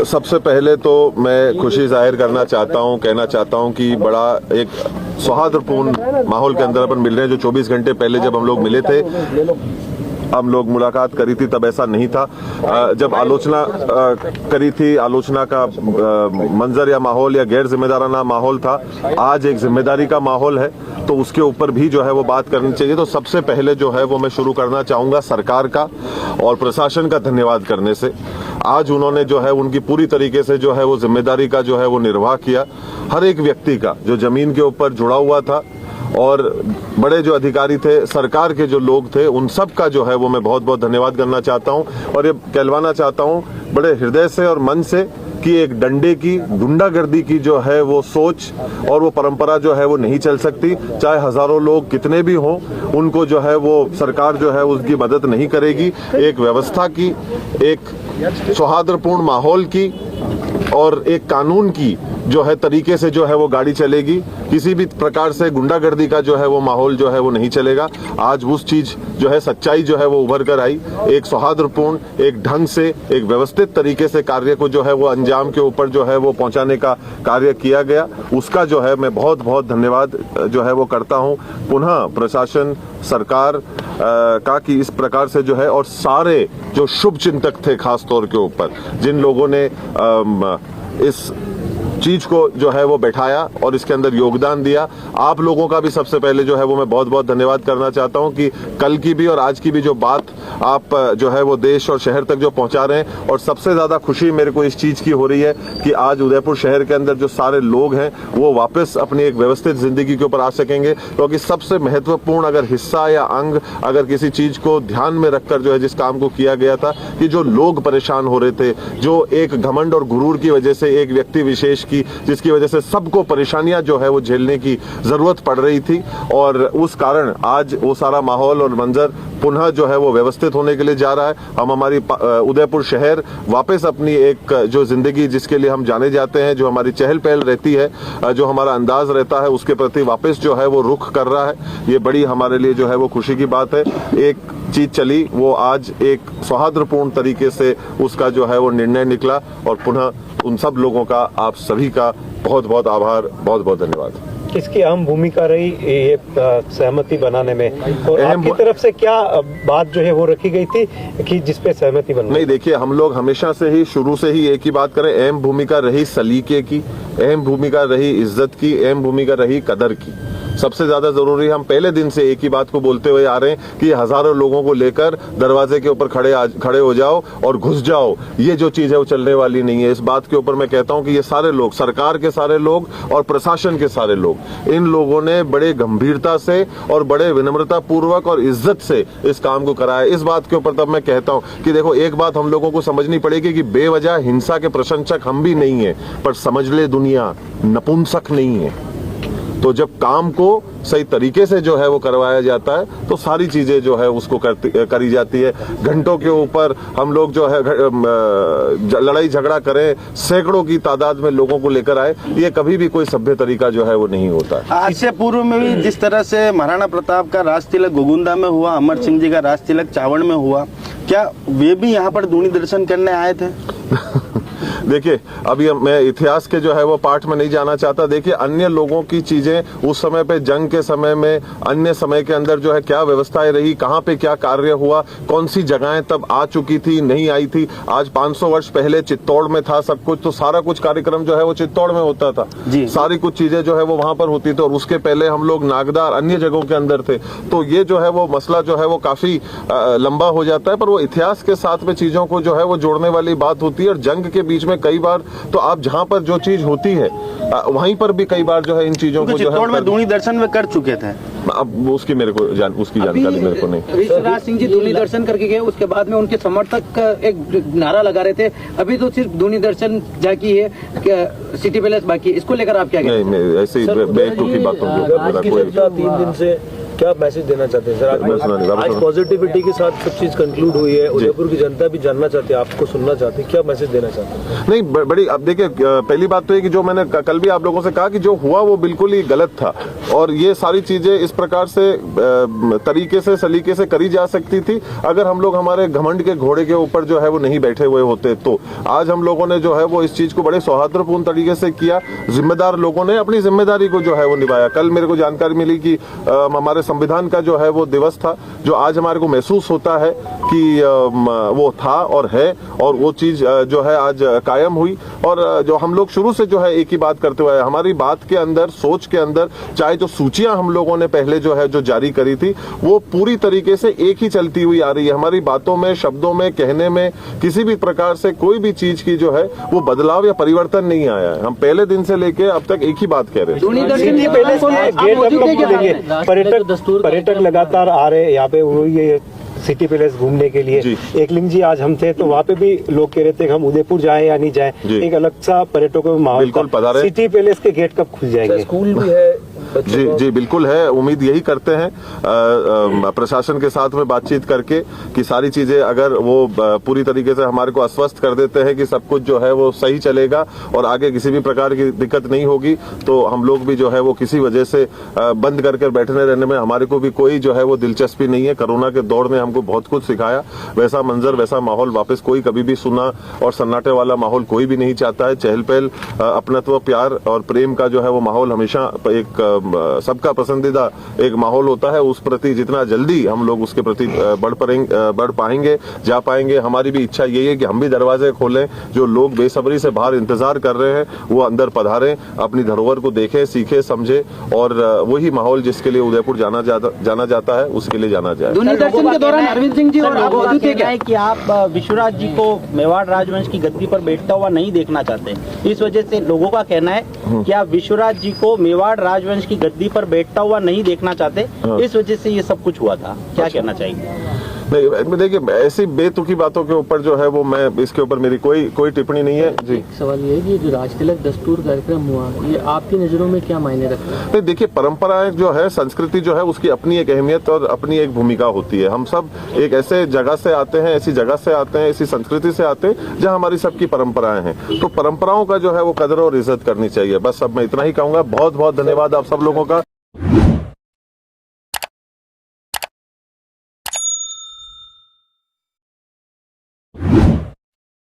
सबसे पहले तो मैं खुशी जाहिर करना चाहता हूं, कहना चाहता हूं कि बड़ा एक सौहार्दपूर्ण माहौल के अंदर अपन मिल रहे हैं। जो 24 घंटे पहले जब हम लोग मिले थे, हम लोग मुलाकात करी थी, तब ऐसा नहीं था। जब आलोचना करी थी, आलोचना का मंजर या माहौल या गैर जिम्मेदाराना माहौल था। आज एक जिम्मेदारी का माहौल है, तो उसके ऊपर भी जो है वो बात करनी चाहिए। तो सबसे पहले जो है वो मैं शुरू करना चाहूंगा सरकार का और प्रशासन का धन्यवाद करने से। आज उन्होंने जो है उनकी पूरी तरीके से जो है वो जिम्मेदारी का जो है वो निर्वाह किया। हर एक व्यक्ति का जो जमीन के ऊपर जुड़ा हुआ था और बड़े जो अधिकारी थे, सरकार के जो लोग थे, उन सब का जो है वो मैं बहुत बहुत धन्यवाद करना चाहता हूं और ये कहलवाना चाहता हूं बड़े हृदय से और मन से कि एक डंडे की, गुंडागर्दी की जो है वो सोच और वो परंपरा जो है वो नहीं चल सकती। चाहे हजारों लोग कितने भी हों, उनको जो है वो सरकार जो है उसकी मदद नहीं करेगी। एक व्यवस्था की, एक सौहार्दपूर्ण माहौल की और एक कानून की जो है तरीके से जो है वो गाड़ी चलेगी। किसी भी प्रकार से गुंडागर्दी का जो है वो माहौल जो है वो नहीं चलेगा। आज उस चीज जो है, सच्चाई जो है वो उभर कर आई। एक सौहार्दपूर्ण, एक ढंग से, एक व्यवस्थित तरीके से कार्य को जो है वो अंजाम के ऊपर जो है वो पहुंचाने का कार्य किया गया। उसका जो है मैं बहुत बहुत धन्यवाद जो है वो करता हूं पुनः प्रशासन, सरकार का, कि इस प्रकार से जो है, और सारे जो शुभ चिंतक थे खास तौर के ऊपर, जिन लोगों ने इस चीज को जो है वो बैठाया और इसके अंदर योगदान दिया। आप लोगों का भी सबसे पहले जो है वो मैं बहुत बहुत धन्यवाद करना चाहता हूं कि कल की भी और आज की भी जो बात आप जो है वो देश और शहर तक जो पहुंचा रहे हैं। और सबसे ज्यादा खुशी मेरे को इस चीज की हो रही है कि आज उदयपुर शहर के अंदर जो सारे लोग हैं वो वापस अपनी एक व्यवस्थित जिंदगी के ऊपर आ सकेंगे, क्योंकि सबसे महत्वपूर्ण अगर हिस्सा या अंग अगर किसी चीज को ध्यान में रखकर जो है जिस काम को किया गया था कि जो लोग परेशान हो रहे थे, जो एक घमंड और गुरूर की वजह से एक व्यक्ति विशेष जिसकी वजह से सबको परेशानियां जो है वो झेलने की जरूरत पड़ रही थी, और उस कारण आज वो सारा माहौल और मंजर पुनः जो है वो व्यवस्थित होने के लिए जा रहा है। हम हमारी उदयपुर शहर वापस अपनी एक जो जिंदगी जिसके लिए हम जाने जाते हैं, जो हमारी चहल पहल रहती है, जो हमारा अंदाज रहता है, उसके प्रति वापस जो है वो रुख कर रहा है। ये बड़ी हमारे लिए जो है वो खुशी की बात है। एक चीज चली, वो आज एक सौहार्दपूर्ण तरीके से उसका जो है वो निर्णय निकला, और पुनः उन सब लोगों का, आप सभी का बहुत बहुत आभार, बहुत बहुत धन्यवाद। किसकी अहम भूमिका रही ये सहमति बनाने में, और आपकी तरफ से क्या बात जो है वो रखी गई थी कि जिसपे सहमति बन? नहीं, देखिए, हम लोग हमेशा से ही, शुरू से ही एक ही बात करें, अहम भूमिका रही सलीके की, अहम भूमिका रही इज्जत की, अहम भूमिका रही कदर की। सबसे ज्यादा जरूरी, हम पहले दिन से एक ही बात को बोलते हुए आ रहे हैं कि हजारों लोगों को लेकर दरवाजे के ऊपर खड़े हो जाओ और घुस जाओ, ये जो चीज है वो चलने वाली नहीं है। इस बात के ऊपर मैं कहता हूं कि ये सारे लोग, सरकार के सारे लोग और प्रशासन के सारे लोग, इन लोगों ने बड़े गंभीरता से और बड़े विनम्रता पूर्वक और इज्जत से इस काम को कराया। इस बात के ऊपर तब मैं कहता हूं कि देखो, एक बात हम लोगों को समझनी पड़ेगी कि बेवजह हिंसा के प्रशंसक हम भी नहीं है, पर समझ ले दुनिया, नपुंसक नहीं है। तो जब काम को सही तरीके से जो है वो करवाया जाता है तो सारी चीजें जो है उसको करी जाती है। घंटों के ऊपर हम लोग जो है लड़ाई झगड़ा करें, सैकड़ों की तादाद में लोगों को लेकर आए, ये कभी भी कोई सभ्य तरीका जो है वो नहीं होता। आज से पूर्व में भी जिस तरह से महाराणा प्रताप का राज तिलक गोगुंदा में हुआ, अमर सिंह जी का राज तिलक चावड़ में हुआ, क्या वे भी यहाँ पर दूनी दर्शन करने आए थे? देखिए, अभी मैं इतिहास के जो है वो पाठ में नहीं जाना चाहता। देखिए, अन्य लोगों की चीजें उस समय पे, जंग के समय में, अन्य समय के अंदर जो है क्या व्यवस्थाएं रही, कहाँ पे क्या कार्य हुआ, कौन सी जगहें तब आ चुकी थी, नहीं आई थी। आज 500 वर्ष पहले चित्तौड़ में था सब कुछ, तो सारा कुछ कार्यक्रम जो है वो चित्तौड़ में होता था, सारी कुछ चीजें जो है वो वहां पर होती थी, और उसके पहले हम लोग नागदा अन्य जगहों के अंदर थे। तो ये जो है वो मसला जो है वो काफी लंबा हो जाता है, पर वो इतिहास के साथ में चीजों को जो है वो जोड़ने वाली बात होती है। और जंग के बीच में कई बार तो आप जहां पर जो चीज होती है वहीं पर भी कई बार जो है इन चीजों को जो है में दूनी दर्शन में कर चुके थे। अब उसकी मेरे को उसकी जानकारी मेरे को नहीं। ऋषिराज सिंह जी दूनी दर्शन करके गए, उसके बाद में उनके समर्थक एक नारा लगा रहे थे, अभी तो सिर्फ दूनी दर्शन जाकी है, सिटी पैलेस बाकी है। इसको लेकर आप क्या कहते हैं? नहीं, ऐसे ही बेवकूफी बातों की 3 दिन से क्या मैसेज देना चाहते हैं सर? मैं सुना नहीं, वापस आज सुना। पॉजिटिविटी के साथ सब चीज कंक्लूड हुई है, उदयपुर की जनता भी जानना चाहती है, आपको सुनना चाहती है, क्या मैसेज देना चाहते हैं? नहीं बड़ी, अब देखिए पहली बात तो ये कि जो मैंने कल भी आप लोगों से कहा कि जो हुआ वो बिल्कुल ही गलत था, और ये सारी चीजें इस प्रकार से तरीके से सलीके से करी जा सकती थी अगर हम लोग हमारे घमंड के घोड़े के ऊपर जो है वो नहीं बैठे हुए होते। तो आज हम लोगों ने जो है वो इस चीज को बड़े सौहार्दपूर्ण तरीके से किया, जिम्मेदार लोगों ने अपनी जिम्मेदारी को जो है वो निभाया। कल मेरे को जानकारी मिली कि हमारे संविधान का जो है वो दिवस था, जो आज हमारे को महसूस होता है कि वो था और है, और वो चीज जो है आज कायम हुई। और जो हम लोग शुरू से जो है एक ही बात करते हुए, हमारी बात के अंदर, सोच के अंदर, चाहे जो सूचियां हम लोगों ने पहले जो है जो जारी करी थी वो पूरी तरीके से एक ही चलती हुई आ रही है। हमारी बातों में, शब्दों में, कहने में किसी भी प्रकार से कोई भी चीज की जो है वो बदलाव या परिवर्तन नहीं आया है। हम पहले दिन से लेके अब तक एक ही बात कह रहे हैं। सिटी पैलेस के गेट अब कब खुलेंगे? पर्यटक लगातार आ रहे हैं यहाँ पे, वो ये सिटी पैलेस घूमने के लिए। जी। एकलिंग जी आज हम थे तो वहाँ पे भी लोग कह रहे थे कि हम उदयपुर जाएं या नहीं जाएं, जी। एक अलग सा पर्यटकों का माहौल बिल्कुल था। पधारे। सिटी पैलेस के गेट कब खुल जाएंगे? स्कूल भी है बच्चों जी को? जी बिल्कुल है, उम्मीद यही करते हैं प्रशासन के साथ में बातचीत करके कि सारी चीजें अगर वो पूरी तरीके से हमारे को आश्वस्त कर देते हैं कि सब कुछ जो है वो सही चलेगा और आगे किसी भी प्रकार की दिक्कत नहीं होगी, तो हम लोग भी जो है वो किसी वजह से बंद करके बैठने रहने में हमारे को भी कोई जो है वो दिलचस्पी नहीं है। कोरोना के दौर ने हमको बहुत कुछ सिखाया, वैसा मंजर, वैसा माहौल वापस कोई कभी भी सुना और सन्नाटे वाला माहौल कोई भी नहीं चाहता है। चहल पहल, अपनत्व, प्यार और प्रेम का जो है वो माहौल हमेशा एक सबका पसंदीदा एक माहौल होता है। उस प्रति जितना जल्दी हम लोग उसके प्रति बढ़ पाएंगे, जा पाएंगे। हमारी भी इच्छा यही है कि हम भी दरवाजे खोलें, जो लोग बेसब्री से बाहर इंतजार कर रहे हैं वो अंदर पधारें, अपनी धरोहर को देखें, सीखें, समझें, और वही माहौल जिसके लिए उदयपुर जाना जाता है उसके लिए जाना जाए। दूनी दर्शन के दौरान अरविंद सिंह जी और आप मौजूद थे क्या? है कि आप विश्वराज जी को मेवाड़ राजवंश की गद्दी पर बैठता हुआ नहीं देखना चाहते, इस वजह से लोगों का कहना है कि आप विश्वराज जी को मेवाड़ राजवंश की गद्दी पर बैठता हुआ नहीं देखना चाहते, इस वजह से ये सब कुछ हुआ था। क्या कहना चाहिए? नहीं देखिए, ऐसी बेतुकी बातों के ऊपर जो है वो मैं इसके ऊपर मेरी कोई टिप्पणी नहीं है जी। सवाल ये है कि जो राजतिलक दस्तूर कार्यक्रम हुआ, ये आपकी नजरों में क्या मायने रखता है? नहीं देखिए, परंपराएं जो है, संस्कृति जो है, उसकी अपनी एक अहमियत और अपनी एक भूमिका होती है। हम सब एक ऐसे जगह से आते हैं, ऐसी जगह से आते हैं, ऐसी संस्कृति से आते हैं जहां हमारी सबकी परंपराएं हैं, तो परंपराओं का जो है वो कदर और इज्जत करनी चाहिए। बस अब मैं इतना ही कहूंगा। बहुत बहुत धन्यवाद आप सब लोगों का।